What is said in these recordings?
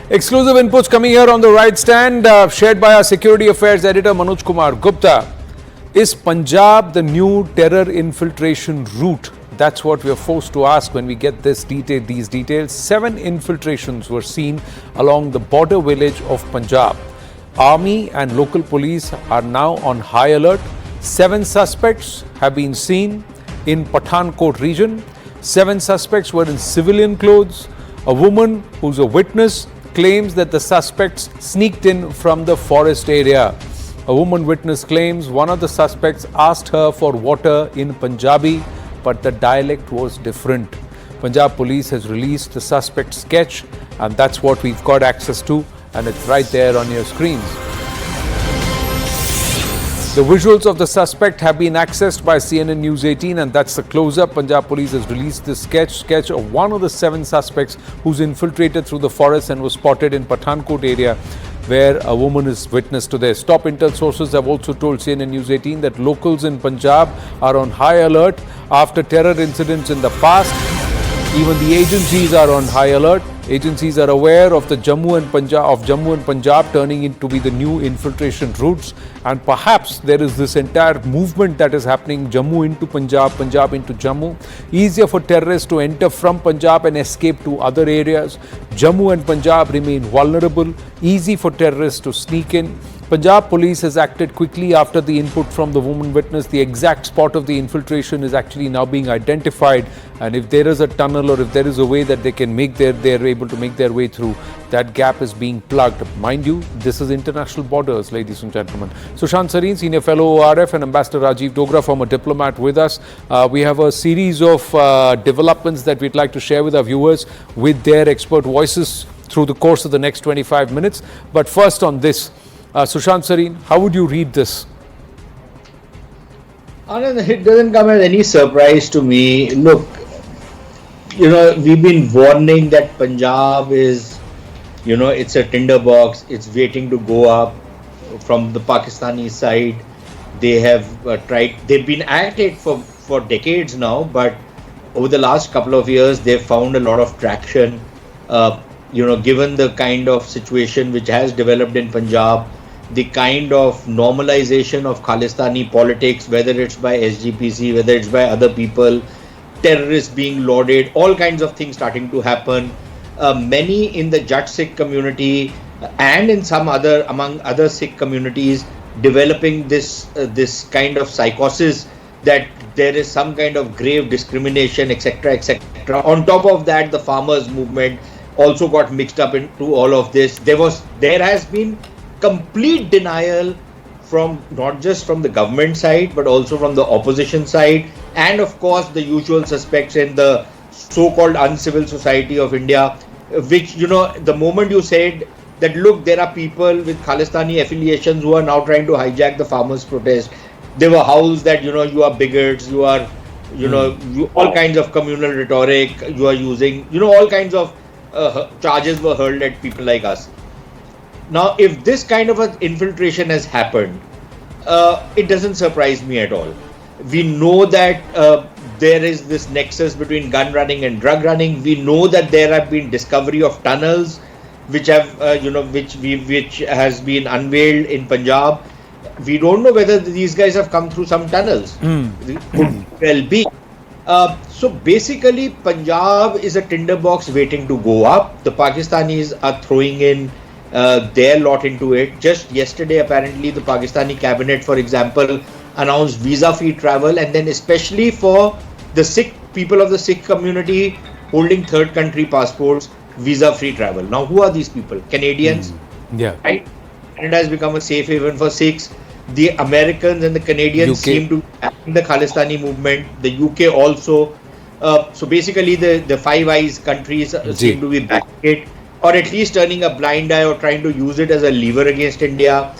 Exclusive inputs coming here on the right stand, shared by our security affairs editor Manoj Kumar Gupta. Is Punjab the new terror infiltration route? That's what we are forced to ask when we get these details. 7 infiltrations were seen along the border village of Punjab. Army and local police are now on high alert. 7 suspects have been seen in Pathankot region. 7 suspects were in civilian clothes. A woman who's a witness claims that the suspects sneaked in from the forest area. A woman witness claims one of the suspects asked her for water in Punjabi, but the dialect was different. Punjab police has released the suspect sketch, and that's what we've got access to, and it's right there on your screens. The visuals of the suspect have been accessed by CNN News 18, and that's the close-up. Punjab police has released this sketch of one of the 7 suspects who's infiltrated through the forest and was spotted in Pathankot area, where a woman is witness to this. Top intel sources have also told CNN News 18 that locals in Punjab are on high alert after terror incidents in the past. Even the agencies are on high alert. Agencies are aware of the Jammu and Punjab turning into be the new infiltration routes, and perhaps there is this entire movement that is happening, Jammu into Punjab, Punjab into Jammu. Easier for terrorists to enter from Punjab and escape to other areas. Jammu and Punjab remain vulnerable, easy for terrorists to sneak in. Punjab police has acted quickly after the input from the woman witness. The exact spot of the infiltration is actually now being identified, and if there is a tunnel or if there is a way that they're able to make their way through, that gap is being plugged. Mind you, this is international borders, ladies and gentlemen. Sushant Sareen, Senior Fellow ORF, and Ambassador Rajiv Dogra, former diplomat, with us. We have a series of developments that we'd like to share with our viewers with their expert voices through the course of the next 25 minutes. But first on this, Sushant Sareen, how would you read this? Anand, it doesn't come as any surprise to me. Look, we've been warning that Punjab is, it's a tinderbox. It's waiting to go up from the Pakistani side. They have they've been at it for decades now, but over the last couple of years, they've found a lot of traction. Given the kind of situation which has developed in Punjab, the kind of normalization of Khalistani politics, whether it's by SGPC, whether it's by other people, terrorists being lauded, all kinds of things starting to happen. Many in the Jat Sikh community and in among other Sikh communities developing this kind of psychosis that there is some kind of grave discrimination, etc., etc. On top of that, the farmers' movement also got mixed up into all of this. There has been complete denial from not just from the government side but also from the opposition side, and of course the usual suspects in the so-called uncivil society of India, which the moment you said that look, there are people with Khalistani affiliations who are now trying to hijack the farmers' protest, they were housed that you are bigots, you are all kinds of communal rhetoric you are using, all kinds of charges were hurled at people like us. Now, if this kind of an infiltration has happened, it doesn't surprise me at all. We know that there is this nexus between gun running and drug running. We know that there have been discovery of tunnels, which have, which has been unveiled in Punjab. We don't know whether these guys have come through some tunnels. It could well be. So basically, Punjab is a tinderbox waiting to go up. The Pakistanis are throwing in their lot into it. Just yesterday, apparently, the Pakistani cabinet, for example, announced visa-free travel, and then especially for the Sikh people of the Sikh community holding third country passports, visa-free travel. Now, who are these people? Canadians? Yeah. Right? Canada has become a safe haven for Sikhs. The Americans and the Canadians seem to be in the Khalistani movement. The UK also. So basically, the Five Eyes countries seem to be backing it, or at least turning a blind eye or trying to use it as a lever against India.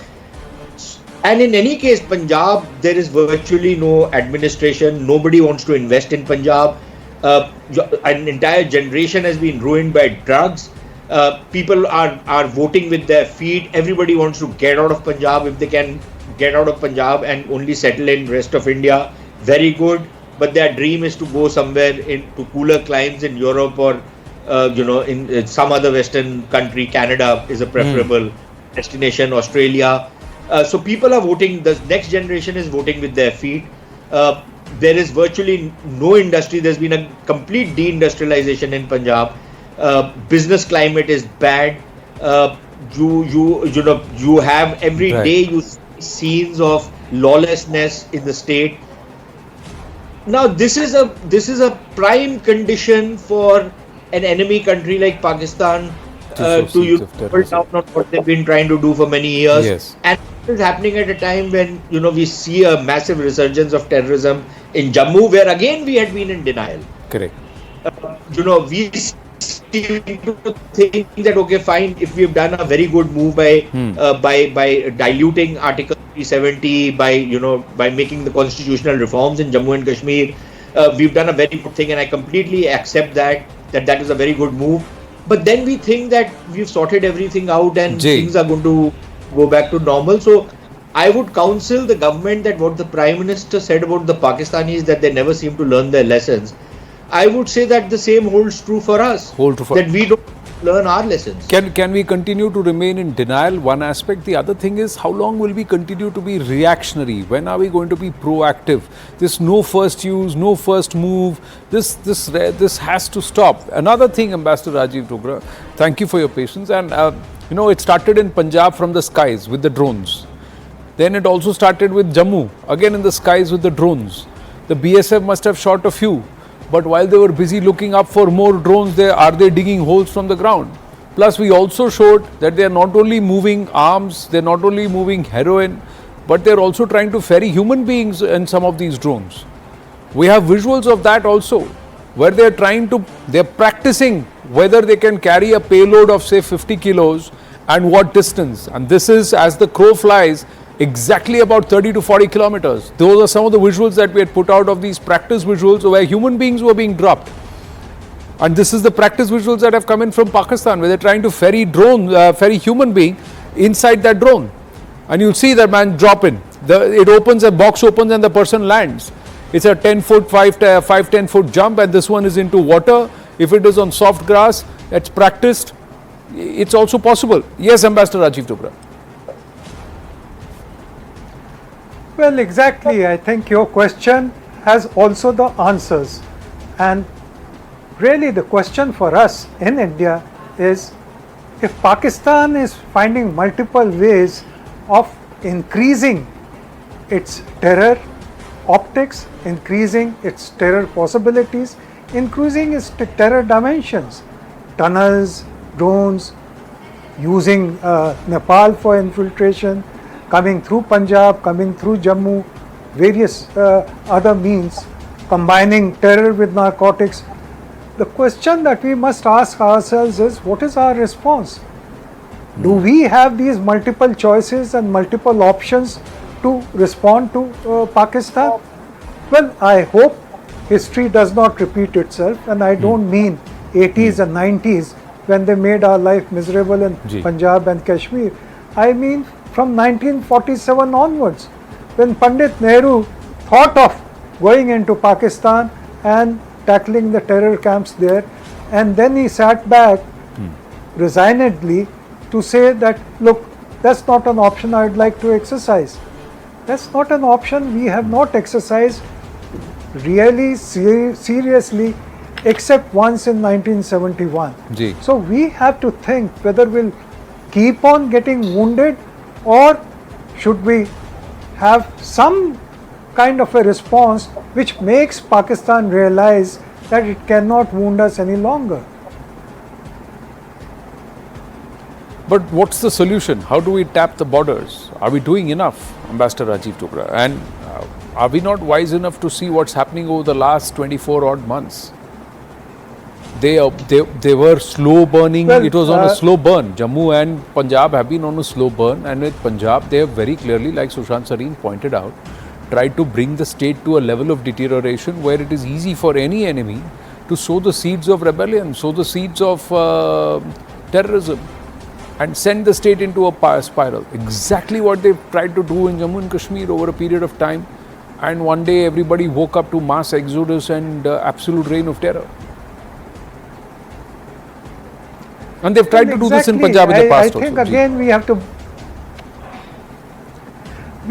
And in any case, Punjab, there is virtually no administration. Nobody wants to invest in Punjab. An entire generation has been ruined by drugs. People are voting with their feet. Everybody wants to get out of Punjab. If they can get out of Punjab and only settle in rest of India, very good. But their dream is to go somewhere into cooler climes in Europe or in some other Western country. Canada is a preferable destination, Australia. So people are voting, the next generation is voting with their feet. There is virtually no industry. There's been a complete deindustrialization in Punjab. Business climate is bad. You have every day you see scenes of lawlessness in the state. Now this is a prime condition for an enemy country like Pakistan to double down on what they've been trying to do for many years. Yes. And it is happening at a time when we see a massive resurgence of terrorism in Jammu, where again we had been in denial. Correct. We seem to think that okay, fine, if we've done a very good move by diluting Article 370, by making the constitutional reforms in Jammu and Kashmir, we've done a very good thing, and I completely accept that is a very good move. But then we think that we've sorted everything out and things are going to go back to normal. So I would counsel the government that what the Prime Minister said about the Pakistanis, that they never seem to learn their lessons. I would say that the same holds true for us. That we don't learn our lessons. Can we continue to remain in denial? One aspect. The other thing is, how long will we continue to be reactionary? When are we going to be proactive? This no first use, no first move, this has to stop. Another thing, Ambassador Rajiv Dogra, thank you for your patience. And it started in Punjab from the skies with the drones. Then it also started with Jammu, again in the skies with the drones. The BSF must have shot a few. But while they were busy looking up for more drones, are they digging holes from the ground? Plus, we also showed that they are not only moving arms, they are not only moving heroin, but they are also trying to ferry human beings in some of these drones. We have visuals of that also, where they are practicing whether they can carry a payload of say 50 kilos and what distance. And this is, as the crow flies, exactly about 30 to 40 kilometers. Those are some of the visuals that we had put out of these practice visuals where human beings were being dropped. And this is the practice visuals that have come in from Pakistan, where they're trying to ferry human being inside that drone. And you'll see that man drop in. It opens, a box opens and the person lands. It's a 10 foot, 10 foot jump, and this one is into water. If it is on soft grass, it's practiced. It's also possible. Yes, Ambassador Rajiv Dogra. Well, exactly. I think your question has also the answers. And really the question for us in India is, if Pakistan is finding multiple ways of increasing its terror optics, increasing its terror possibilities, increasing its terror dimensions, tunnels, drones, using Nepal for infiltration, coming through Punjab, coming through Jammu, various other means, combining terror with narcotics. The question that we must ask ourselves is, what is our response? Do we have these multiple choices and multiple options to respond to Pakistan? Well, I hope history does not repeat itself, and I don't mean 80s and 90s when they made our life miserable in Punjab and Kashmir. I mean from 1947 onwards, when Pandit Nehru thought of going into Pakistan and tackling the terror camps there, and then he sat back resignedly to say that, look, that's not an option I would like to exercise. That's not an option we have not exercised really seriously except once in 1971. So we have to think whether we'll keep on getting wounded, or should we have some kind of a response which makes Pakistan realize that it cannot wound us any longer. But what's the solution? How do we tap the borders? Are we doing enough, Ambassador Rajiv Dogra? And are we not wise enough to see what's happening over the last 24 odd months? They were slow burning. Well, it was on a slow burn. Jammu and Punjab have been on a slow burn, and with Punjab they have very clearly, like Sushant Sareen pointed out, tried to bring the state to a level of deterioration where it is easy for any enemy to sow the seeds of rebellion, sow the seeds of terrorism, and send the state into a spiral. Exactly what they've tried to do in Jammu and Kashmir over a period of time, and one day everybody woke up to mass exodus and absolute reign of terror. And they've tried to do this in Exactly. Punjab in the past I also. think again we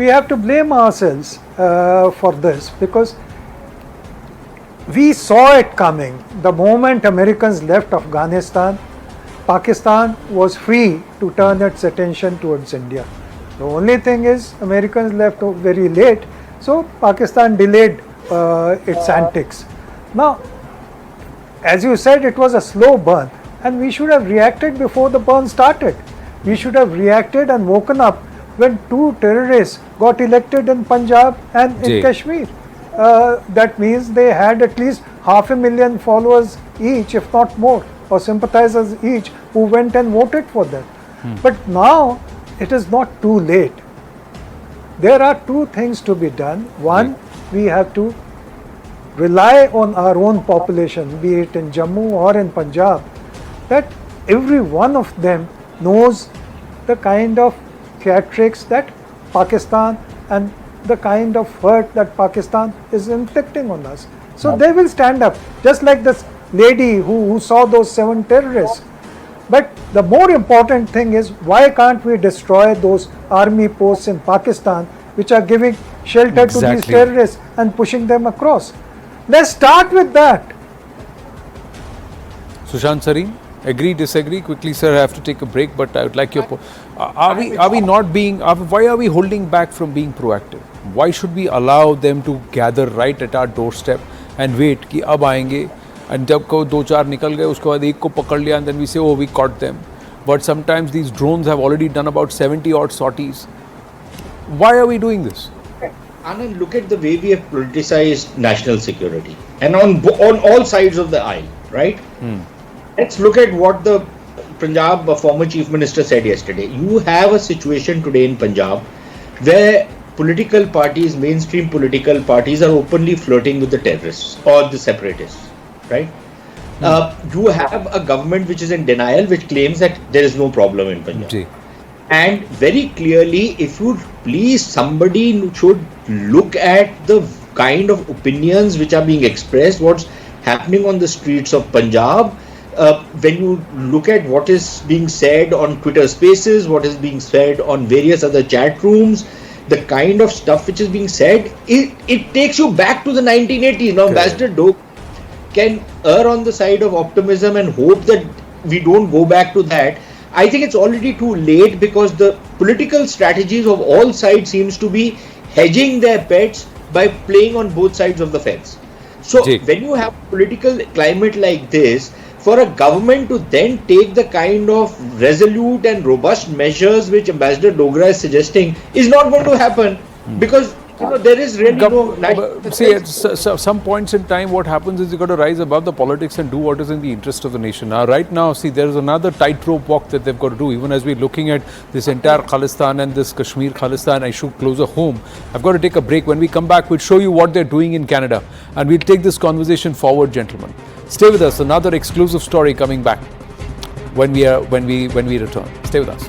have to blame ourselves for this, because we saw it coming. The moment Americans left Afghanistan, Pakistan was free to turn its attention towards India. The only thing is Americans left very late, so Pakistan delayed its antics. Now, as you said, it was a slow burn, and we should have reacted before the burn started. We should have reacted and woken up when two terrorists got elected in Punjab and in Ji. Kashmir. That means they had at least 500,000 followers each, if not more, or sympathizers each, who went and voted for them. But now it is not too late. There are two things to be done. One, we have to rely on our own population, be it in Jammu or in Punjab, that every one of them knows the kind of theatrics that Pakistan and the kind of hurt that Pakistan is inflicting on us. So they will stand up, just like this lady who saw those 7 terrorists. But the more important thing is, why can't we destroy those army posts in Pakistan which are giving shelter to these Exactly. terrorists and pushing them across? Let's start with that. Sushant Sareen, agree, disagree? Quickly, sir, I have to take a break, but I would like your... Are we not being... why are we holding back from being proactive? Why should we allow them to gather right at our doorstep and wait कि अब आएंगे, and जब को 2-4 निकल गए उसके बाद एक को पकड़ लिया, and then we say, oh, we caught them. But sometimes these drones have already done about 70 odd sorties. Why are we doing this? Anand, look at the way we have politicized national security, and on all sides of the aisle, right? Let's look at what the Punjab former chief minister said yesterday. You have a situation today in Punjab where political parties, mainstream political parties, are openly flirting with the terrorists or the separatists, right? You have a government which is in denial, which claims that there is no problem in Punjab. Ji. And very clearly, if you please, somebody should look at the kind of opinions which are being expressed, what's happening on the streets of Punjab. When you look at what is being said on Twitter Spaces, what is being said on various other chat rooms, the kind of stuff which is being said, it takes you back to the 1980s. Now, Ambassador Doak can err on the side of optimism and hope that we don't go back to that. I think it's already too late, because the political strategies of all sides seems to be hedging their bets by playing on both sides of the fence. So when you have political climate like this, for a government to then take the kind of resolute and robust measures which Ambassador Dogra is suggesting is not going to happen, because there is really no... See, at some points in time, what happens is you got to rise above the politics and do what is in the interest of the nation. Now, right now, see, there is another tightrope walk that they've got to do. Even as we're looking at this entire Khalistan and this Kashmir Khalistan issue closer home, I've got to take a break. When we come back, we'll show you what they're doing in Canada, and we'll take this conversation forward, gentlemen. Stay with us. Another exclusive story coming back when we return. Stay with us.